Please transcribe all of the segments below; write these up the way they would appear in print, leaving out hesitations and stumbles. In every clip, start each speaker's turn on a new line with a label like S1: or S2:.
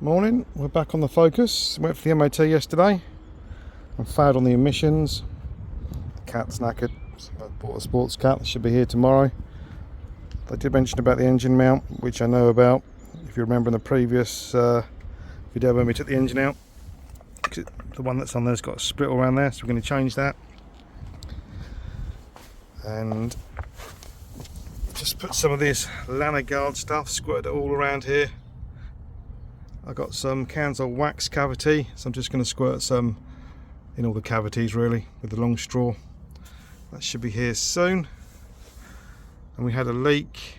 S1: Morning, we're back on the Focus. Went for the MOT yesterday. I'm failed on the emissions. The cat's knackered, so I bought a sports cat that should be here tomorrow. They did mention about the engine mount, which I know about. If you remember in the previous video when we took the engine out, the one that's on there's got a split all around there, so we're going to change that. And just put some of this lanyard guard stuff, squirted it all around here. I got some cans of wax cavity, so I'm just going to squirt some in all the cavities really with the long straw. That should be here soon. And we had a leak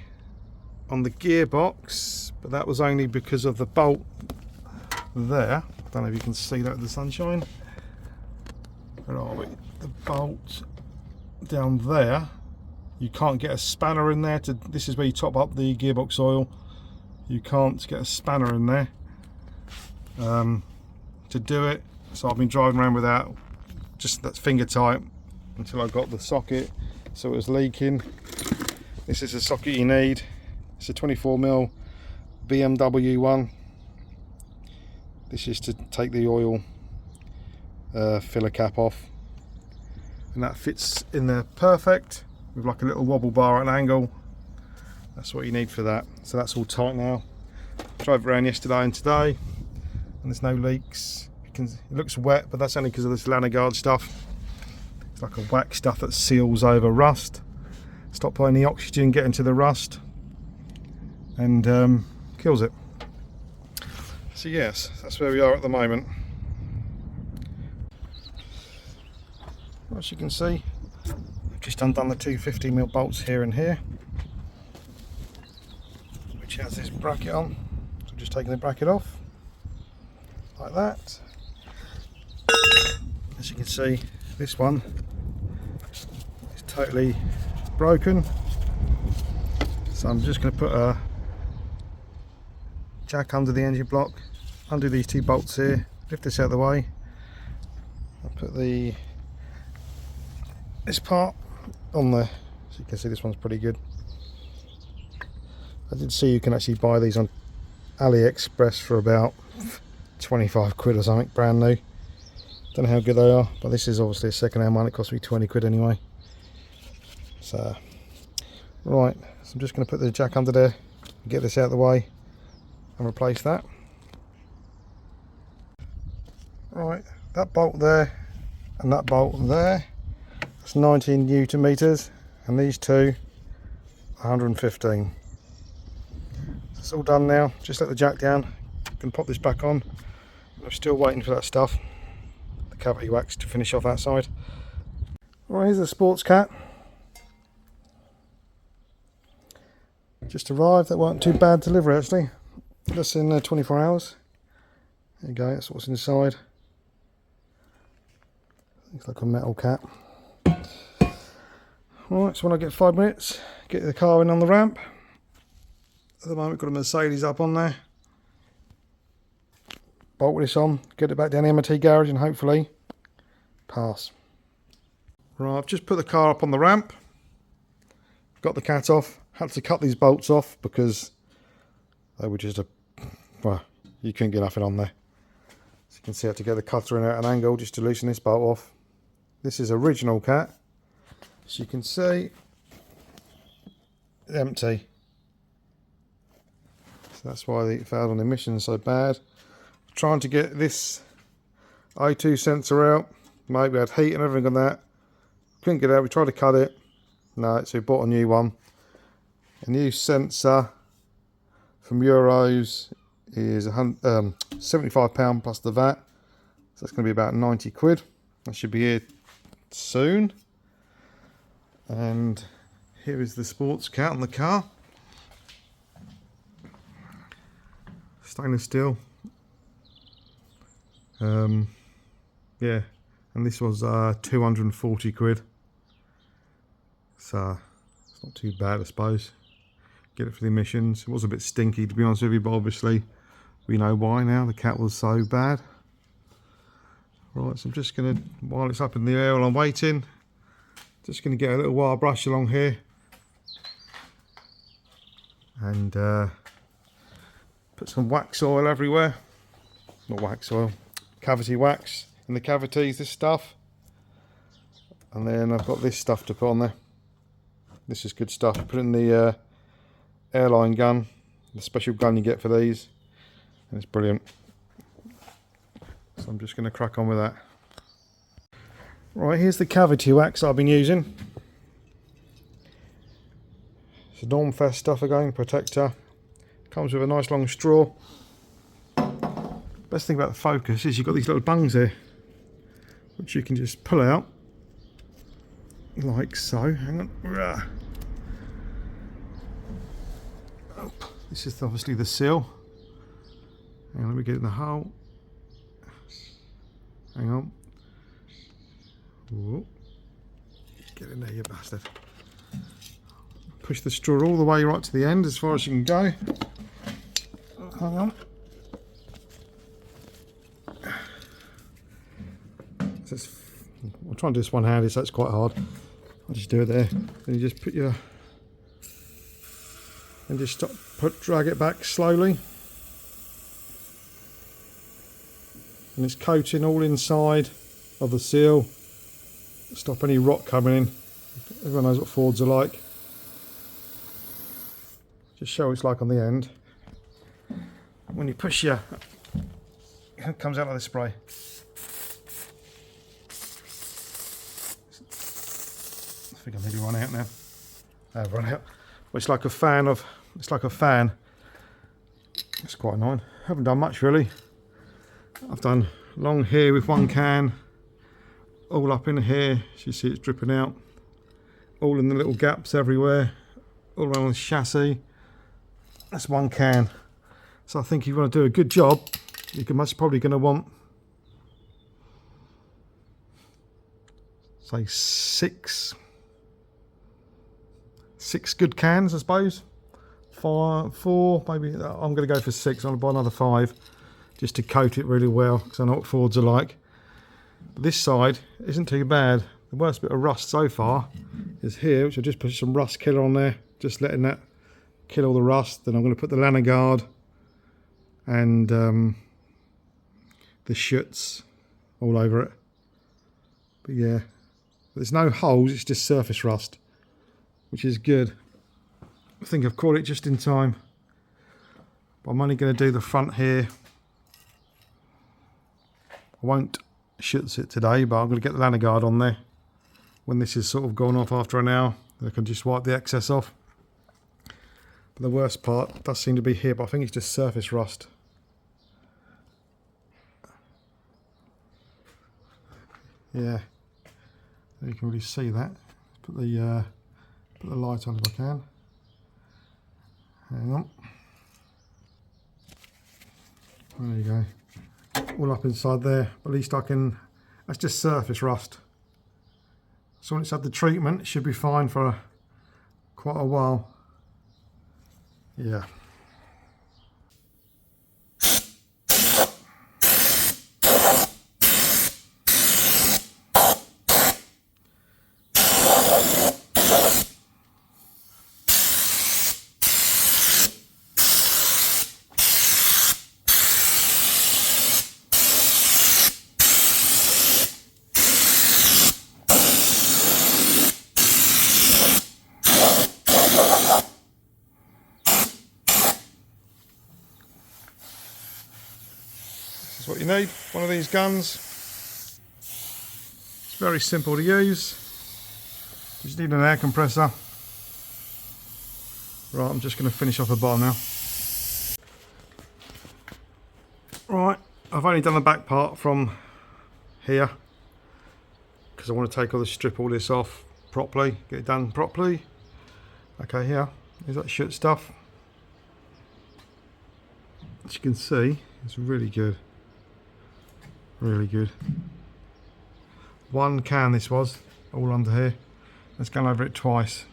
S1: on the gearbox, but that was only because of the bolt there. I don't know if you can see that with the sunshine. Where are we? The bolt down there. You can't get a spanner in there. This is where you top up the gearbox oil. You can't get a spanner in there to do it, so I've been driving around without, just that finger tight until I got the socket, so it was leaking. This is the socket you need. It's a 24mm BMW one. This is to take the oil filler cap off, and that fits in there perfect with like a little wobble bar at an angle. That's what you need for that. So that's all tight now. Drove around yesterday and today, and there's no leaks. It looks wet, but that's only because of this lanyard guard stuff. It's like a wax stuff that seals over rust, stop letting the oxygen get into the rust, and kills it. So yes, that's where we are at the moment. As you can see, I've just undone the 250mm bolts here and here, which has this bracket on. So I'm just taking the bracket off like that. As you can see, this one is totally broken, so I'm just going to put a jack under the engine block, undo these two bolts here, lift this out of the way. I'll put this part on there, so you can see this one's pretty good. I did see you can actually buy these on AliExpress for about 25 quid or something, brand new. Don't know how good they are, but this is obviously a second-hand one. It cost me 20 quid anyway. So right, so I'm just going to put the jack under there, get this out of the way and replace that. Right, that bolt there and that bolt there, that's 19 Newton meters, and these two 115. It's all done now. Just let the jack down. Can pop this back on. I'm still waiting for that stuff, the cavity wax, to finish off that side. Right, here's the sports cat. Just arrived. That wasn't too bad delivery actually. Just in 24 hours. There you go. That's what's inside. Looks like a metal cat. Right, so when I get 5 minutes, get the car in on the ramp. At the moment, got a Mercedes up on there. Bolt this on, get it back down the MOT garage, and hopefully pass. Right, I've just put the car up on the ramp. Got the cat off. Had to cut these bolts off because they were just well, you couldn't get nothing on there. So you can see I had to get the cutter in at an angle just to loosen this bolt off. This is original cat. As you can see, empty. So that's why it failed on emissions so bad. Trying to get this O2 sensor out. Mate, we had heat and everything on that. Couldn't get it out. We tried to cut it. No, so we bought a new one. A new sensor from Euros is £75 plus the VAT. So that's going to be about 90 quid. That should be here soon. And here is the sports cat on the car. Stainless steel. Yeah, and this was 240 quid. So it's not too bad, I suppose. Get it for the emissions. It was a bit stinky, to be honest with you, but obviously we know why now. The cat was so bad. Right, so I'm just going to, while it's up in the air while I'm waiting, just going to get a little wire brush along here and put some wax oil everywhere. not wax oil, cavity wax in the cavities, this stuff. And then I've got this stuff to put on there. This is good stuff. Put it in the airline gun, the special gun you get for these, and it's brilliant. So I'm just going to crack on with that. Right, here's the cavity wax I've been using. It's a Normfest stuff again, protector. Comes with a nice long straw. Best thing about the Focus is you've got these little bungs here, which you can just pull out, like so. Hang on. Oh, this is obviously the seal. Hang on, let me get in the hole. Hang on. Whoa. Get in there, you bastard. Push the straw all the way right to the end, as far as you can go. Hang on. I'll try and do this one-handed, so it's quite hard. I'll just do it there. Then you just put your, and just stop, drag it back slowly. And it's coating all inside of the seal. Stop any rot coming in. Everyone knows what Fords are like. Just show what it's like on the end. When you push your, it comes out like the spray. I think I maybe run out now. I've run out. Well, it's like a fan of, it's like a fan. It's quite annoying. Haven't done much really. I've done long here with one can, all up in here, as you see it's dripping out, all in the little gaps everywhere, all around the chassis. That's one can. So I think if you want to do a good job, you're most probably going to want, say, six good cans, I suppose. 4, maybe. I'm going to go for 6. I'm going to buy another 5 just to coat it really well, because I know what Fords are like. But this side isn't too bad. The worst bit of rust so far is here, which I'll just put some rust killer on there, just letting that kill all the rust. Then I'm going to put the lanyard guard and the chutes all over it. But yeah, there's no holes, it's just surface rust, which is good. I think I've caught it just in time. But I'm only going to do the front here. I won't chutes it today, but I'm going to get the lanyard guard on there. When this is sort of gone off after an hour, I can just wipe the excess off. But the worst part does seem to be here, but I think it's just surface rust. Yeah, you can really see that. Put the light on if I can. Hang on. There you go. All up inside there. At least I can. That's just surface rust. So when it's had the treatment, it should be fine for quite a while. Yeah. This is what you need, one of these guns. It's very simple to use. You just need an air compressor. Right, I'm just going to finish off the bottom now. Right, I've only done the back part from here because I want to take all this off properly, get it done properly. Okay, here is that shit stuff. As you can see, it's really good. Really good. One can this was, all under here. Let's go over it twice.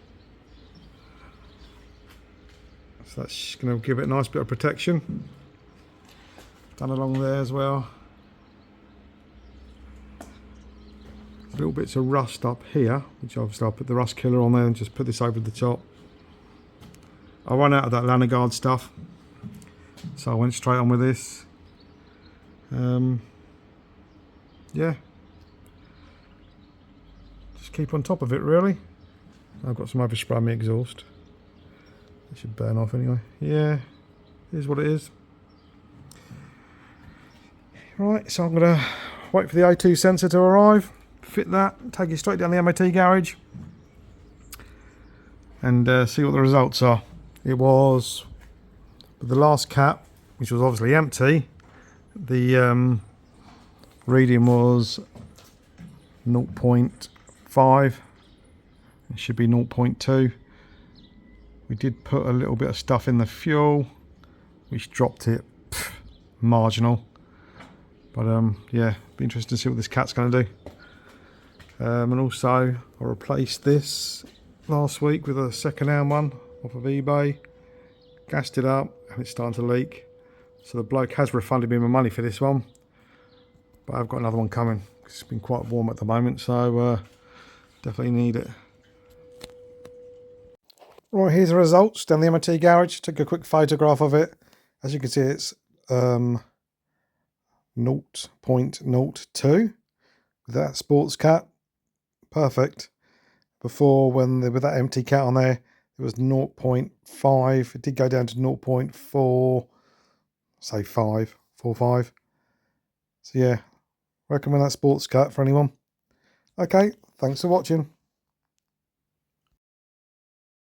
S1: So that's going to give it a nice bit of protection. Done along there as well. Little bits of rust up here, which obviously I'll put the rust killer on there and just put this over the top. I run out of that lanyard guard stuff, so I went straight on with this. Yeah, just keep on top of it really. I've got some overspray on my exhaust. It should burn off anyway. Yeah, here's what it is. Right, so I'm going to wait for the O2 sensor to arrive, fit that, take it straight down the MOT garage and see what the results are. It was, with the last cap, which was obviously empty, the reading was 0.5. It should be 0.2. We did put a little bit of stuff in the fuel, which dropped it marginal. But yeah, be interested to see what this cat's going to do. And also, I replaced this last week with a second-hand one off of eBay. Gassed it up, and it's starting to leak. So the bloke has refunded me my money for this one, but I've got another one coming. It's been quite warm at the moment, so definitely need it. Right, here's the results down the MOT garage. Took a quick photograph of it. As you can see, it's 0.02 with that sports cat. Perfect. Before, with that empty cat on there, it was 0.5. It did go down to 0.4, say 5.45. So yeah, recommend that sports cat for anyone. Okay, thanks for watching.